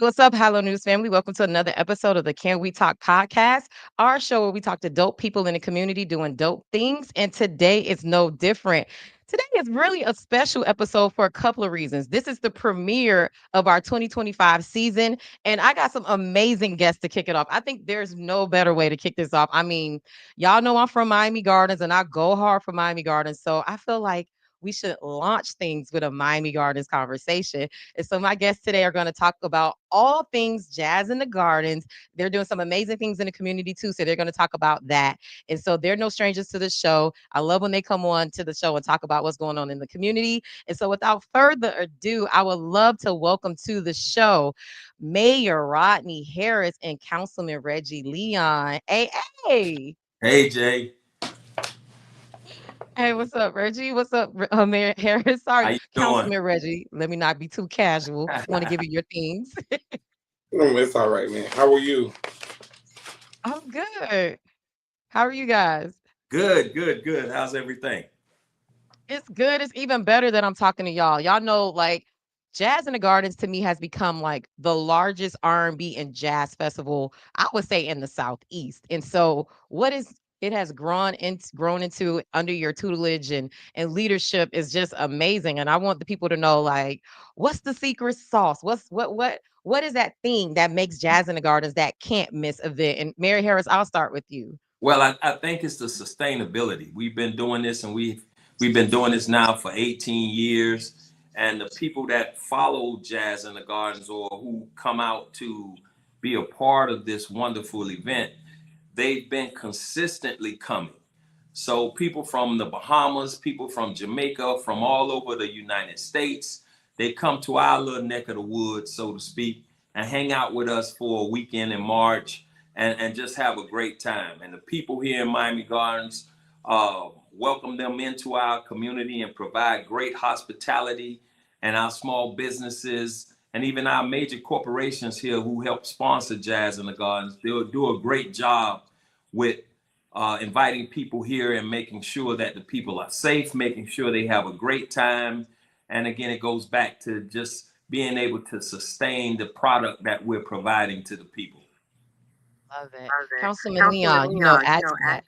What's up, Hello News family? Welcome to another episode of the Can We Talk podcast, our show where we talk to dope people in the community doing dope things. And today is no different. Today is really a special episode for a couple of reasons. This is the premiere of our 2025 season, and I got some amazing guests to kick it off. I think there's no better way to kick this off. I mean, y'all know I'm from Miami Gardens and I go hard for Miami Gardens. So I feel like we should launch things with a Miami Gardens conversation. And so my guests today are going to talk about all things jazz in the gardens. They're doing some amazing things in the community too. So they're going to talk about that. And so they're no strangers to the show. I love when they come on to the show and talk about what's going on in the community. And so without further ado, I would love to welcome to the show Mayor Rodney Harris and Councilman Reggie Leon. Hey, hey. Hey, Jay. Hey, what's up, Reggie? What's up, Mayor Harris? How Sorry, you doing? Councilman Reggie. Let me not be too casual. Want to give you your themes. It's all right, man. How are you? I'm good. How are you guys? Good. How's everything? It's good. It's even better that I'm talking to y'all. Y'all know, like, Jazz in the Gardens to me has become like the largest R&B and jazz festival, I would say, in the Southeast. And so, what is it has grown into under your tutelage and leadership is just amazing. And I want the people to know, like, what's the secret sauce? What is that thing that makes Jazz in the Gardens that can't miss event? And Mary Harris, I'll start with you. Well, I think it's the sustainability. We've been doing this and we've been doing this now for 18 years. And the people that follow Jazz in the Gardens or who come out to be a part of this wonderful event, they've been consistently coming. So people from the Bahamas, people from Jamaica, from all over the United States, they come to our little neck of the woods, so to speak, and hang out with us for a weekend in March and just have a great time. And the people here in Miami Gardens welcome them into our community and provide great hospitality, and our small businesses and even our major corporations here who help sponsor Jazz in the Gardens. They'll do a great job with inviting people here and making sure that the people are safe, making sure they have a great time. And again, it goes back to just being able to sustain the product that we're providing to the people. Love it. Councilman Leon, add to that.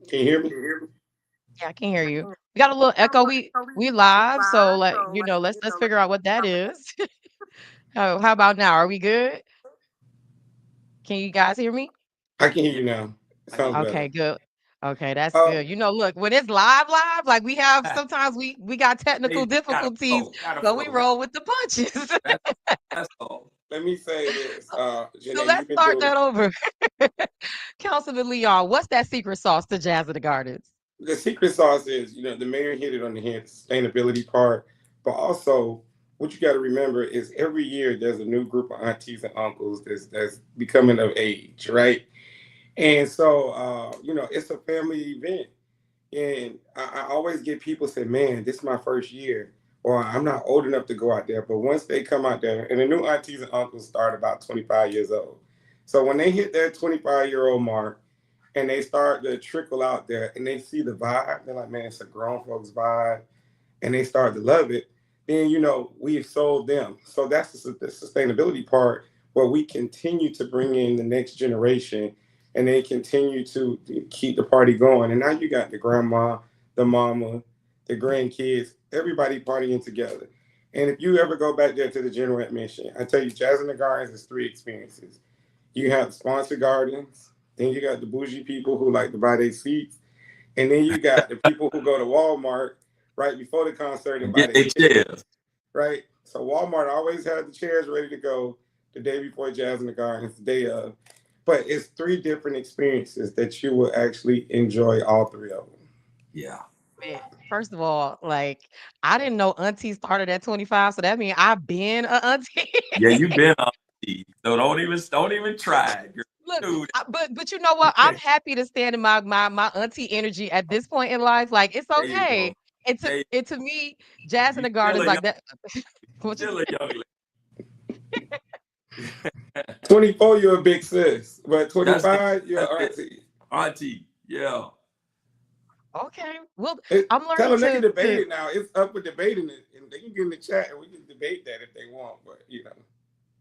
Can you hear me? Yeah, I can hear you. We got a little echo. We live, so like let's figure out what that is. How about now? Are we good? Can you guys hear me? I can hear you now. It I can sounds hear Okay, better. good. Okay, that's Uh, good. Look, when it's live, like we have sometimes we got technical Hey, gotta difficulties, flow, gotta but we flow. roll with the punches. That's, that's all. Let me say this, So Janae, let's you've been start doing that over. Councilman Leon, what's that secret sauce to Jazz of the Gardens? the secret sauce is, the mayor hit it on the head, the sustainability part, but also what you got to remember is every year there's a new group of aunties and uncles that's becoming of age, right? And so, it's a family event. And I always get people say, man, this is my first year, or I'm not old enough to go out there. But once they come out there, and the new aunties and uncles start about 25 years old. So when they hit that 25-year-old mark and they start to trickle out there and they see the vibe, they're like, man, it's a grown folks vibe. And they start to love it. Then, we've sold them. So that's the sustainability part where we continue to bring in the next generation and they continue to keep the party going. And now you got the grandma, the mama, the grandkids, everybody partying together. And if you ever go back there to the general admission, I tell you, Jazz in the Gardens is three experiences. You have the sponsored gardens, then you got the bougie people who like to buy their seats, and then you got the people who go to Walmart right before the concert and buy Get their their tickets, chairs. right? So Walmart always had the chairs ready to go the day before Jazz in the Gardens, the day of. But it's three different experiences that you will actually enjoy all three of them. Yeah. Man, first of all, like I didn't know auntie started at 25, so that means I've been a auntie. Yeah, you've been on TV, so don't even try it. Look, Dude. but you know what? I'm happy to stand in my auntie energy at this point in life. Like it's There you go. okay. And to There you, and to me, Jazz in you the still Gardens a young, like that. you What you still a young 24, you're a big sis, but That's it. 25, you're That's an it. auntie. Auntie. Yeah. okay? Well, It, I'm tell learning them they can debate to it now. It's up for debating it They can get in the chat and we can debate that if they want. But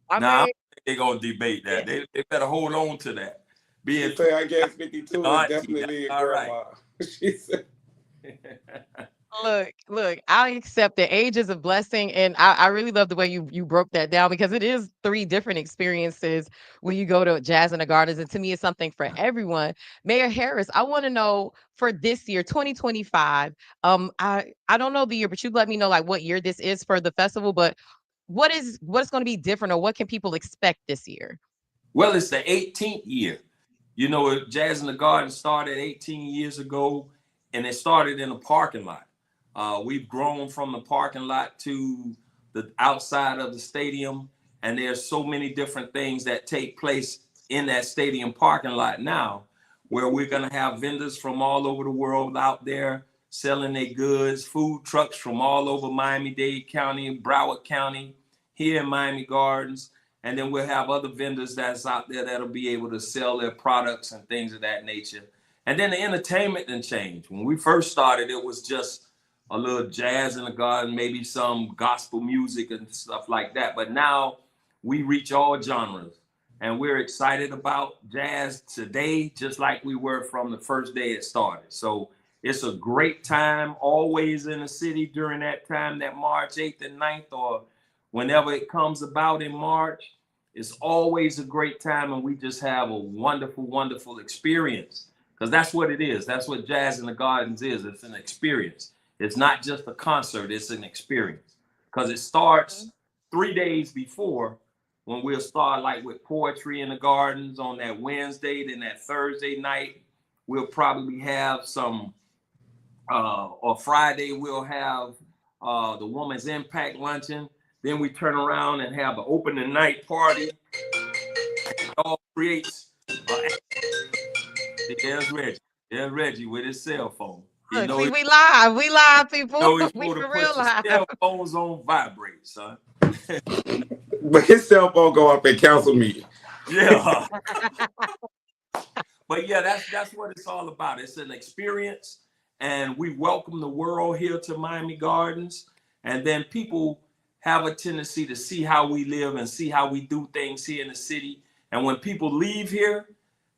I Nah, I don't mean, think they're gonna debate that. They better hold on to that. she Being said, I guess 52 is auntie, that's definitely a all right. grandma. She said, look, I accept that age is a blessing. And I really love the way you broke that down because it is three different experiences when you go to Jazz in the Gardens. And to me, it's something for everyone. Mayor Harris, I want to know for this year, 2025. I don't know the year, but you let me know like what year this is for the festival, but what's going to be different or what can people expect this year? Well, it's the 18th year. You know, Jazz in the Garden started 18 years ago, and it started in a parking lot. We've grown from the parking lot to the outside of the stadium, and there's so many different things that take place in that stadium parking lot now, where we're going to have vendors from all over the world out there selling their goods, food trucks from all over Miami-Dade County, Broward County, here in Miami Gardens. And then we'll have other vendors that's out there that'll be able to sell their products and things of that nature. And then the entertainment didn't change. When we first started, it was just a little jazz in the garden, maybe some gospel music and stuff like that. But now we reach all genres. And we're excited about jazz today, just like we were from the first day it started. So it's a great time always in the city during that time, that March 8th and 9th, or whenever it comes about in March. It's always a great time, and we just have a wonderful, wonderful experience. Because that's what it is. That's what Jazz in the Gardens is. It's an experience. It's not just a concert, it's an experience. Because it starts 3 days before, when we'll start like with poetry in the gardens on that Wednesday. Then that Thursday night, we'll probably have some, or Friday, we'll have the Woman's Impact Luncheon. Then we turn around and have an opening night party. It all creates. There's Reggie. There's Reggie with his cell phone. Look, see, we live, people. He's We supposed to for real put your live. cell phones on vibrate, son. but his cell phone go off at council meeting. Yeah. But yeah, that's what it's all about. It's an experience, and we welcome the world here to Miami Gardens. And then people have a tendency to see how we live and see how we do things here in the city. And when people leave here,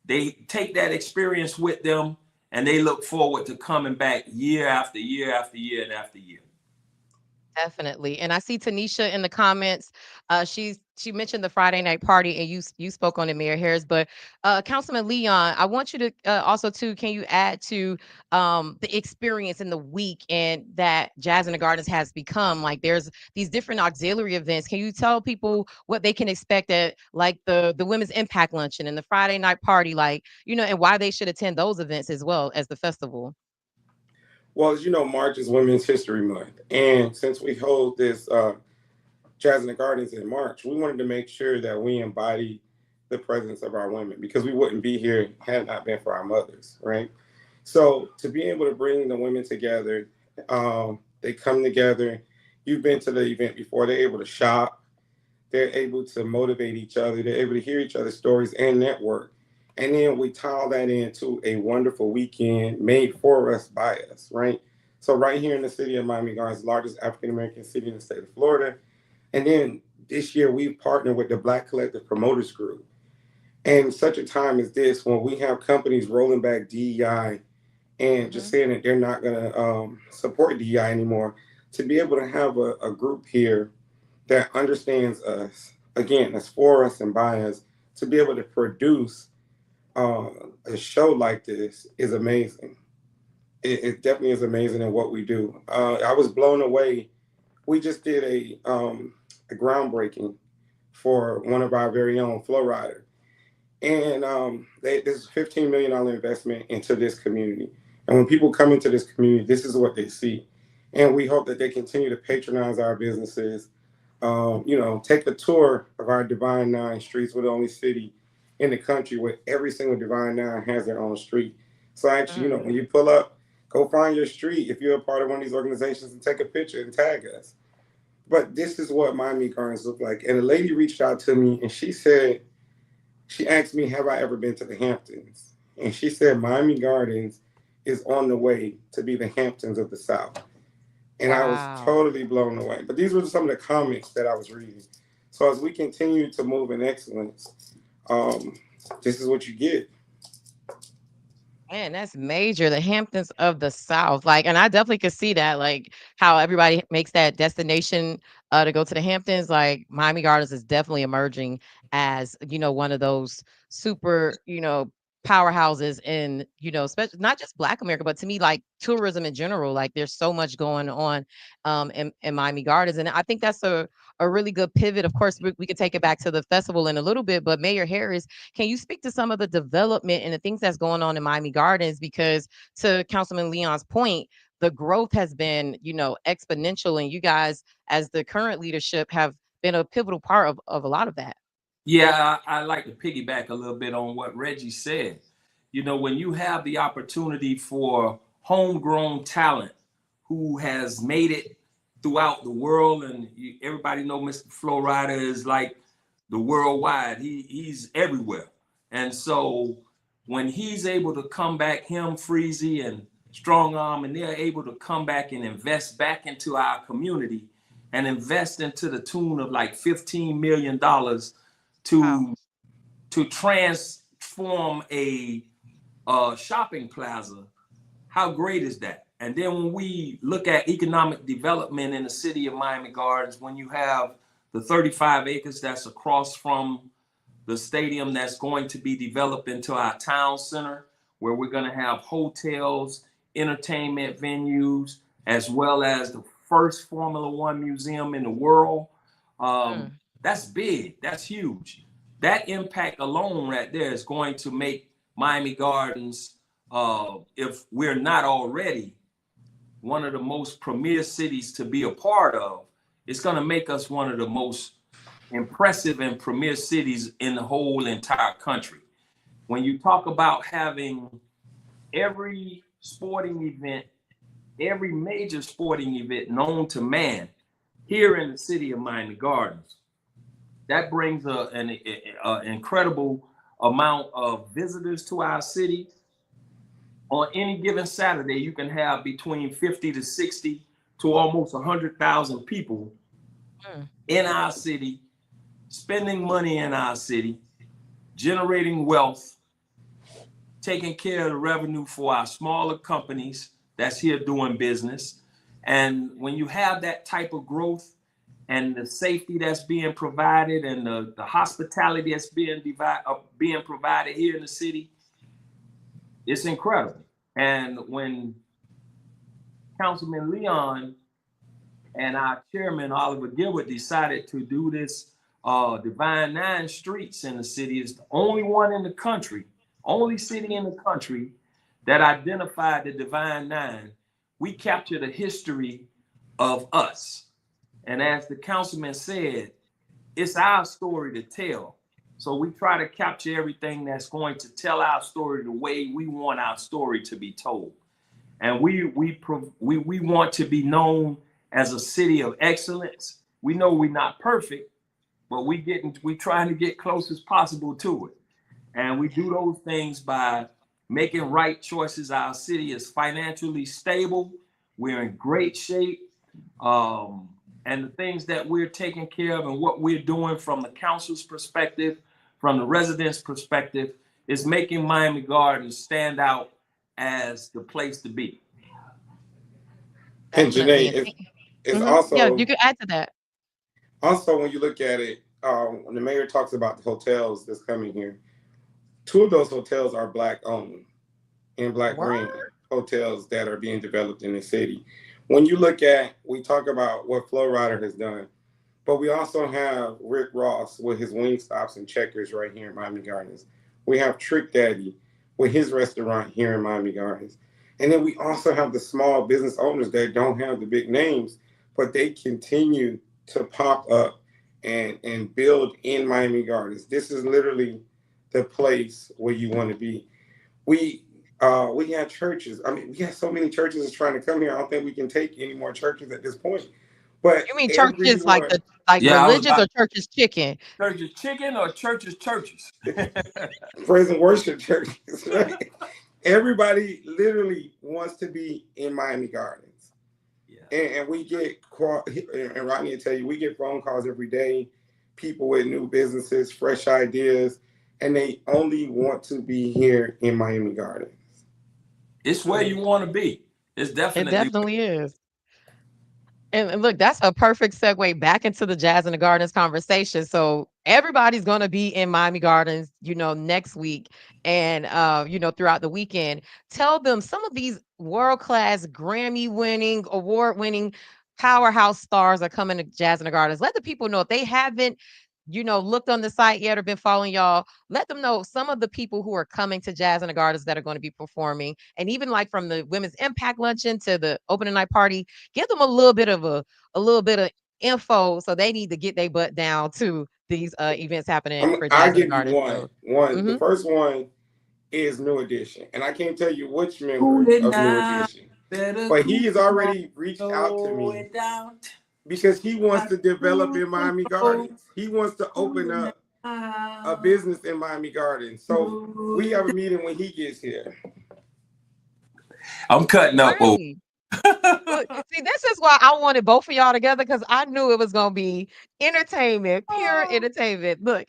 they take that experience with them, and they look forward to coming back year after year after year and after year. Definitely. And I see Tanisha in the comments. She mentioned the Friday night party, and you spoke on it, Mayor Harris. But Councilman Leon, I want you to also too. Can you add to the experience in the week and that Jazz in the Gardens has become? Like, there's these different auxiliary events. Can you tell people what they can expect at like the Women's Impact Luncheon and the Friday night party, like and why they should attend those events as well as the festival? Well, as you know, March is Women's History Month. And since we hold this Jazz in the Gardens in March, we wanted to make sure that we embody the presence of our women because we wouldn't be here had it not been for our mothers, right? So to be able to bring the women together, they come together. You've been to the event before. They're able to shop. They're able to motivate each other. They're able to hear each other's stories and network. And then we tie that into a wonderful weekend made for us by us, right? So right here in the city of Miami Gardens, largest African American city in the state of Florida. And then this year we've partnered with the Black Collective Promoters Group. And such a time as this, when we have companies rolling back DEI and just saying that they're not going to support DEI anymore, to be able to have a group here that understands us, again, that's for us and by us, to be able to produce a show like this is amazing. It definitely is amazing in what we do. I was blown away. We just did a groundbreaking for one of our very own Flow Rider. And this is a $15 million investment into this community. And when people come into this community, this is what they see. And we hope that they continue to patronize our businesses. Take a tour of our Divine Nine streets. We're the only city in the country where every single Divine Nine has their own street. So actually, when you pull up, go find your street if you're a part of one of these organizations and take a picture and tag us. But this is what Miami Gardens look like. And a lady reached out to me and she asked me, have I ever been to the Hamptons? And she said, Miami Gardens is on the way to be the Hamptons of the South. And I was Wow. totally blown away. But these were some of the comments that I was reading. So as we continue to move in excellence, um, this is what you get. Man, that's major. The Hamptons of the South. Like, and I definitely could see that, like how everybody makes that destination to go to the Hamptons. Like Miami Gardens is definitely emerging as, one of those super, powerhouses in, especially not just Black America, but to me, like tourism in general. Like there's so much going on in Miami Gardens. And I think that's a really good pivot. Of course, we could take it back to the festival in a little bit, but Mayor Harris, can you speak to some of the development and the things that's going on in Miami Gardens? Because to Councilman Leon's point, the growth has been, exponential, and you guys, as the current leadership, have been a pivotal part of a lot of that. Yeah, I like to piggyback a little bit on what Reggie said. You know, when you have the opportunity for homegrown talent who has made it throughout the world, and everybody know Mr. Flo Rida is like the worldwide. He's everywhere, and so when he's able to come back, him, Freezy, and Strong Arm, and they're able to come back and invest back into our community and invest into the tune of like $15 million Wow. to transform a shopping plaza. How great is that? And then when we look at economic development in the city of Miami Gardens, when you have the 35 acres that's across from the stadium that's going to be developed into our town center, where we're going to have hotels, entertainment venues, as well as the first Formula One museum in the world. Um, Mm, that's big. That's huge. That impact alone right there is going to make Miami Gardens, if we're not already one of the most premier cities to be a part of, it's going to make us one of the most impressive and premier cities in the whole entire country. When you talk about having every sporting event, every major sporting event known to man here in the city of Miami Gardens, that brings an incredible amount of visitors to our city. On any given Saturday, you can have between 50 to 60 to almost 100,000 people mm. in our city, spending money in our city, generating wealth, taking care of the revenue for our smaller companies that's here doing business. And when you have that type of growth and the safety that's being provided and the hospitality that's being provided here in the city, it's incredible. And when Councilman Leon and our chairman, Oliver Gilbert, decided to do this Divine Nine Streets in the city, is the only one in the country, only city in the country that identified the Divine Nine. We captured the history of us. And as the councilman said, it's our story to tell. So we try to capture everything that's going to tell our story the way we want our story to be told. And we want to be known as a city of excellence. We know we're not perfect, but we trying to get close as possible to it. And we do those things by making right choices. Our city is financially stable. We're in great shape. And the things that we're taking care of and what we're doing from the council's perspective, from the residents' perspective, is making Miami Gardens stand out as the place to be. And Definitely. Janae, And it's yeah, you also can add to that. when you look at it, when the mayor talks about the hotels that's coming here, two of those hotels are Black owned and Black What? ran hotels that are being developed in the city. When you look at, we talk about what Flo Rida has done, but we also have Rick Ross with his wing stops and checkers right here in Miami Gardens. We have Trick Daddy with his restaurant here in Miami Gardens. And then we also have the small business owners that don't have the big names, but they continue to pop up and build in Miami Gardens. This is literally the place where you want to be. We had churches. I mean, we have so many churches that's trying to come here. I don't think we can take any more churches at this point. But You mean churches like everyone, Yeah, I was religious about or churches chicken? churches chicken or churches. praise and worship churches, right? Everybody literally wants to be in Miami Gardens. Yeah. And we get and Rodney will tell you, we get phone calls every day, people with new businesses, fresh ideas, and they only want to be here in Miami Gardens. It's where you want to be. It's It definitely. definitely is. And look, that's a perfect segue back into the Jazz in the Gardens conversation. So everybody's gonna be in Miami Gardens, next week and throughout the weekend. Tell them some of these world-class Grammy winning, award-winning powerhouse stars are coming to Jazz in the Gardens. Let the people know if they haven't, looked on the site yet or been following y'all, let them know some of the people who are coming to Jazz in the Gardens that are going to be performing. And even like from the Women's Impact Luncheon to the opening night party, give them a little bit of info, so they need to get their butt down to these events happening for I Jazz in the give you Garden. So, one. The mhm. first one is New Edition, and I can't tell you which Cool member it of New down. Edition, Better but cool he has it down. already reached out to Slow me it down. because he wants Got to develop to in Miami go. Gardens. He wants to open Cool it up a down. business in Miami Gardens. So we have a meeting when he gets here. I'm cutting up. Oh, Right. Look, see, this is why I wanted both of y'all together because I knew it was gonna be entertainment, pure entertainment. Look,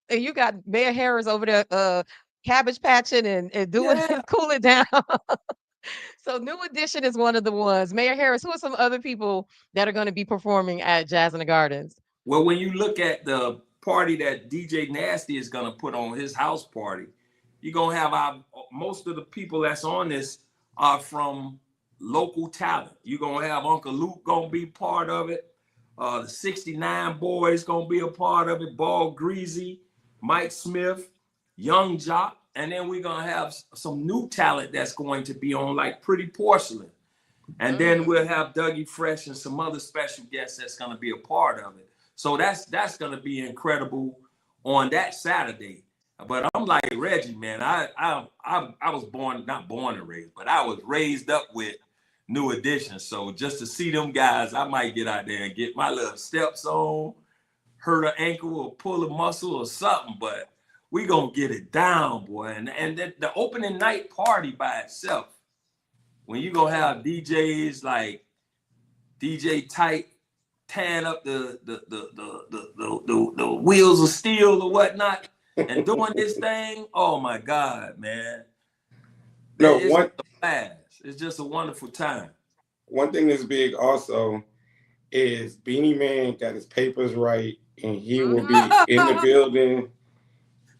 and you got Mayor Harris over there, cabbage patching and doing yeah. cool it down. So, New Edition is one of the ones. Mayor Harris. Who are some other people that are going to be performing at Jazz in the Gardens? Well, when you look at the party that DJ Nasty is gonna put on his house party, you're gonna have most of the people that's on this are from local talent. You're gonna have Uncle Luke gonna be part of it. The 69 Boys gonna be a part of it. Ball Greasy, Mike Smith, Young Jock, and then we're gonna have some new talent that's going to be on, like Pretty Porcelain. And then Mm. we'll have Dougie Fresh and some other special guests that's going to be a part of it. So that's going to be incredible on that Saturday. But I'm like Reggie, man. I was not born and raised, but I was raised up with New Edition. So just to see them guys, I might get out there and get my little steps on, hurt an ankle or pull a muscle or something. But we gonna get it down, boy. And the opening night party by itself, when you gonna have DJs like DJ Tight tearing up the wheels of steel or whatnot and doing this thing, oh my God, man. No, It's just a blast. It's just a wonderful time. one thing that's big also is Beanie Man got his papers right, and he will Mhm. be in the building.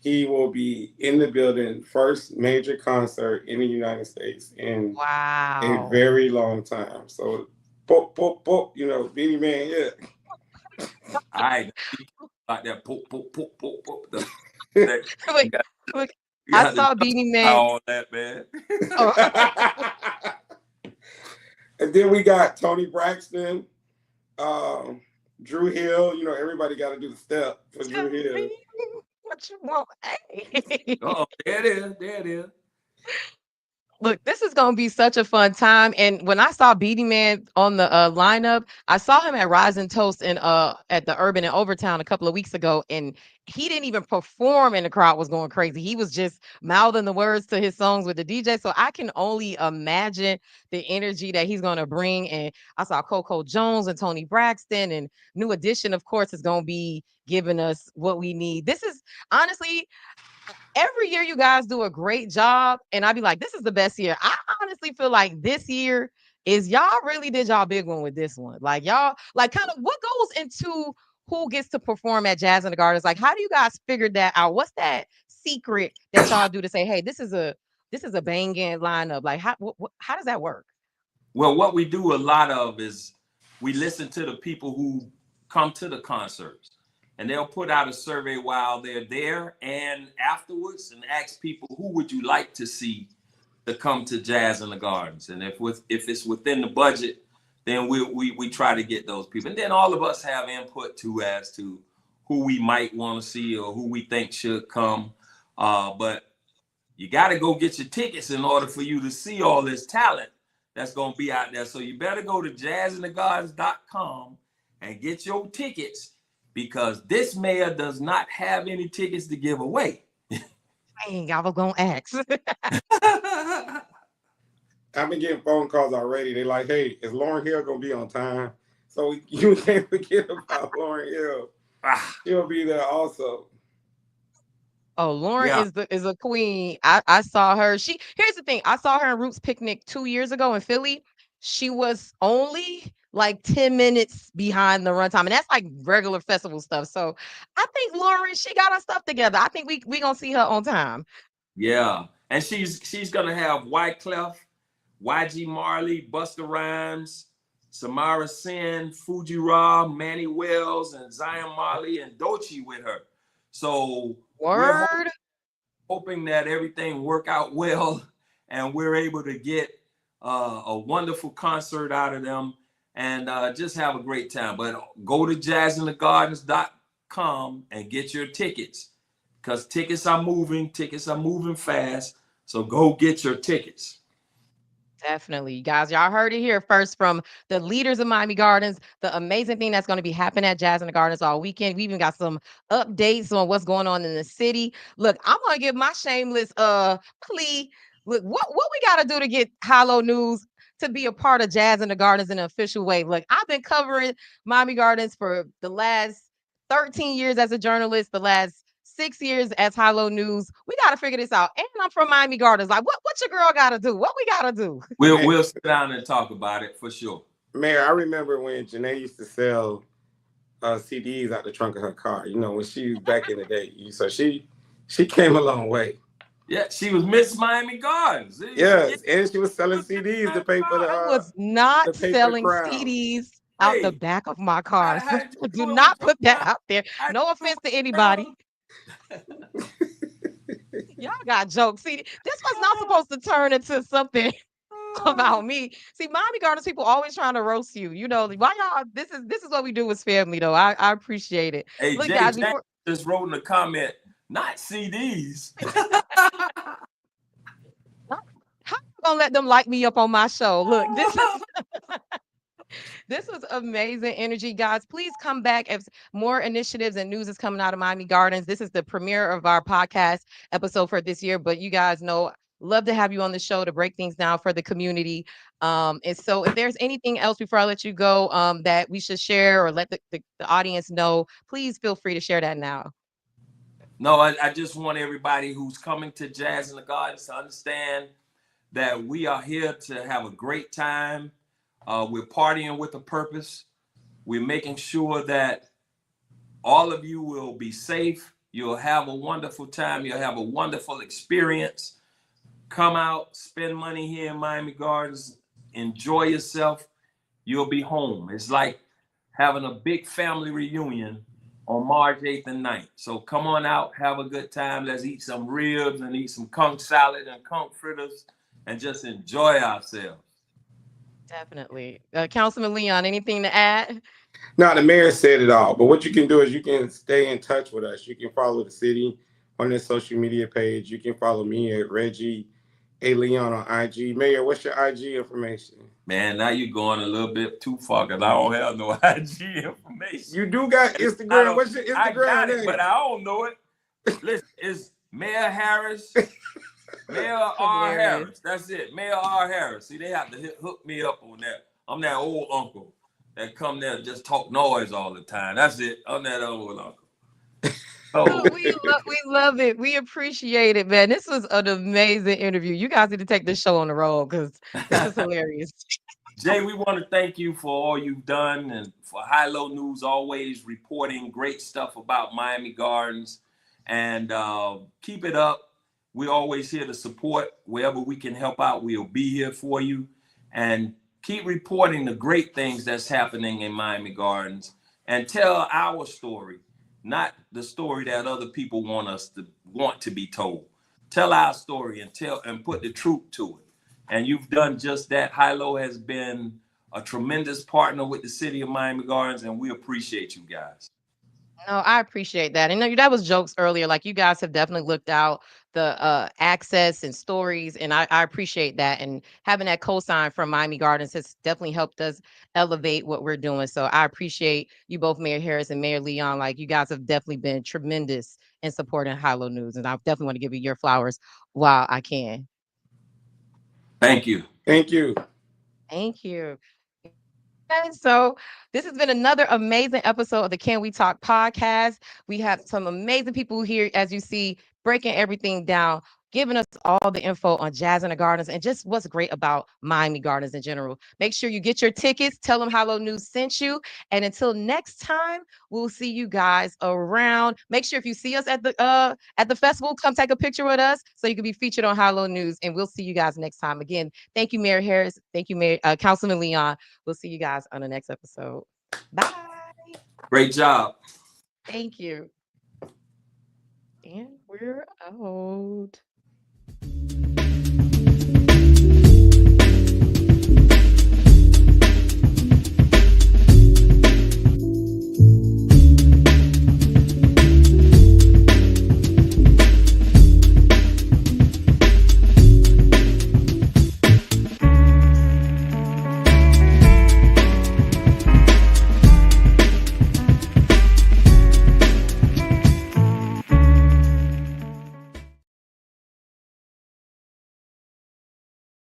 He will be in the building, first major concert in the United States in a Wow. very long time. So, pop, pop, pop, Beanie Man, yeah. I like that poop, poop, poop, poop, poop. Look, You got, look, you I got to saw Beanie Man. all that, man. Oh, And then we got Tony Braxton, um, Drew Hill. Everybody got to do the step for Drew tell Hill. me what you want. Hey. Oh, there it is. There it is. Look, this is gonna be such a fun time. And when I saw Beatty Man on the lineup, I saw him at Rise and Toast in at the Urban in Overtown a couple of weeks ago, and he didn't even perform, and the crowd was going crazy. He was just mouthing the words to his songs with the DJ. So I can only imagine the energy that he's gonna bring. And I saw Coco Jones and Tony Braxton, and New Edition, of course, is gonna be giving us what we need. This is honestly every year you guys do a great job, and I'd be like, this is the best year. I honestly feel like this year is y'all really did y'all big one with this one. Like y'all, like kind of what goes into who gets to perform at Jazz in the Gardens? Like, how do you guys figure that out? What's that secret that y'all do to say, hey, this is a banging lineup? Like, how does that work? Well, what we do a lot of is we listen to the people who come to the concerts, and they'll put out a survey while they're there and afterwards and ask people, who would you like to see to come to Jazz in the Gardens? And if it's within the budget, then we try to get those people. And then all of us have input too as to who we might want to see or who we think should come. But you got to go get your tickets in order for you to see all this talent that's going to be out there. So you better go to jazzinthegardens.com and get your tickets, because this mayor does not have any tickets to give away. Dang, I was gonna ask. I've been getting phone calls already. They like, hey, is Lauren Hill gonna be on time? So you can't forget about Lauren Hill. Ah, She'll be there also. Oh, Lauren yeah, is a queen. I saw her. Here's the thing. I saw her in Roots Picnic 2 years ago in Philly. She was only like 10 minutes behind the runtime. And that's like regular festival stuff. So I think Lauren, she got her stuff together. I think we gonna see her on time. yeah. And she's gonna have Wyclef, YG Marley, Busta Rhymes, Samara Sin, Fuji Ra, Manny Wells, and Zion Marley and Dochi with her. So we're Word. hoping that everything work out well and we're able to get a wonderful concert out of them and just have a great time. But go to jazzinthegardens.com and get your tickets because tickets are moving fast. So go get your tickets. Definitely. You guys, y'all heard it here first from the leaders of Miami Gardens. The amazing thing that's going to be happening at Jazz in the Gardens all weekend. We even got some updates on what's going on in the city. Look, I'm going to give my shameless plea. Look, what we got to do to get Hollow News to be a part of Jazz in the Gardens in an official way. Look, I've been covering Miami Gardens for the last 13 years as a journalist, the last 6 years as Hollow News. We got to figure this out. And I'm from Miami Gardens. Like, what your girl got to do? What we got to do? We'll Man, we'll sit down and talk about it for sure. Mayor, I remember when Janae used to sell CDs out the trunk of her car. You know, when she was back in the day. So she came a long way. Yeah, she was Miss Miami Gardens. Yeah, Yes, and she was selling CDs Miami to pay for I Gardens. was not the pay for the selling crown. CDs out the Hey, back of my car. how'd you Do do it with not your put that crown? out there. How'd No you do it offense to with your crown? anybody. Y'all got jokes. See, this was not supposed to turn into something about me. See, Miami Gardens people always trying to roast you. You know, why y'all this is what we do as family though. I appreciate it. Hey, Look, Jay guys, James before just wrote in the comment, not CDs. how you gonna let them like me up on my show? Look, this was amazing energy, guys. Please come back as more initiatives and news is coming out of Miami Gardens. This is the premiere of our podcast episode for this year, but you guys know, love to have you on the show to break things down for the community. And so, if there's anything else before I let you go that we should share or let the audience know, please feel free to share that now. No, I just want everybody who's coming to Jazz in the Gardens to understand that we are here to have a great time. We're partying with a purpose. We're making sure that all of you will be safe. You'll have a wonderful time. You'll have a wonderful experience. Come out, spend money here in Miami Gardens, enjoy yourself. You'll be home. It's like having a big family reunion on March 8th and 9th. So come on out, have a good time. Let's eat some ribs and eat some conch salad and conch fritters and just enjoy ourselves. Definitely. Councilman Leon, anything to add? Now, the mayor said it all, but what you can do is you can stay in touch with us. You can follow the city on their social media page. You can follow me at Reggie A. Leon on IG. Mayor, what's your IG information? Man, now you're going a little bit too far because I don't have no IG information. You do got I Instagram. don't. What's your I Instagram got it, name? but I don't know it. Listen, it's Mayor Harris, Mayor R. Hilarious. Harris. That's it, Mayor R. Harris. See, they have to hook me up on that. I'm that old uncle that come there and just talk noise all the time. That's it. I'm that old uncle. Oh, So, we love it. We appreciate it, man. This was an amazing interview. You guys need to take this show on the road because this is hilarious. Jay, we want to thank you for all you've done and for High Low News always reporting great stuff about Miami Gardens. And keep it up. We're always here to support. Wherever we can help out, we'll be here for you. And keep reporting the great things that's happening in Miami Gardens and tell our story, not the story that other people want to be told. Tell our story and tell and put the truth to it. And you've done just that. Hilo has been a tremendous partner with the city of Miami Gardens, and we appreciate you guys. No, I appreciate that. And no, that was jokes earlier. Like you guys have definitely looked out the access and stories, and I appreciate that. And having that cosign from Miami Gardens has definitely helped us elevate what we're doing. So I appreciate you both, Mayor Harris and Mayor Leon. Like you guys have definitely been tremendous in supporting Hilo News, and I definitely want to give you your flowers while I can. Thank you. Thank you. Thank you. Okay, so this has been another amazing episode of the Can We Talk podcast. We have some amazing people here, as you see, breaking everything down, giving us all the info on Jazz in the Gardens and just what's great about Miami Gardens in general. Make sure you get your tickets. Tell them Hello News sent you. And until next time, we'll see you guys around. Make sure if you see us at the festival, come take a picture with us so you can be featured on Hello News. And we'll see you guys next time. Again, thank you, Mayor Harris. Thank you, Mayor Councilman Leon. We'll see you guys on the next episode. Bye. Great job. Thank you. And we're out.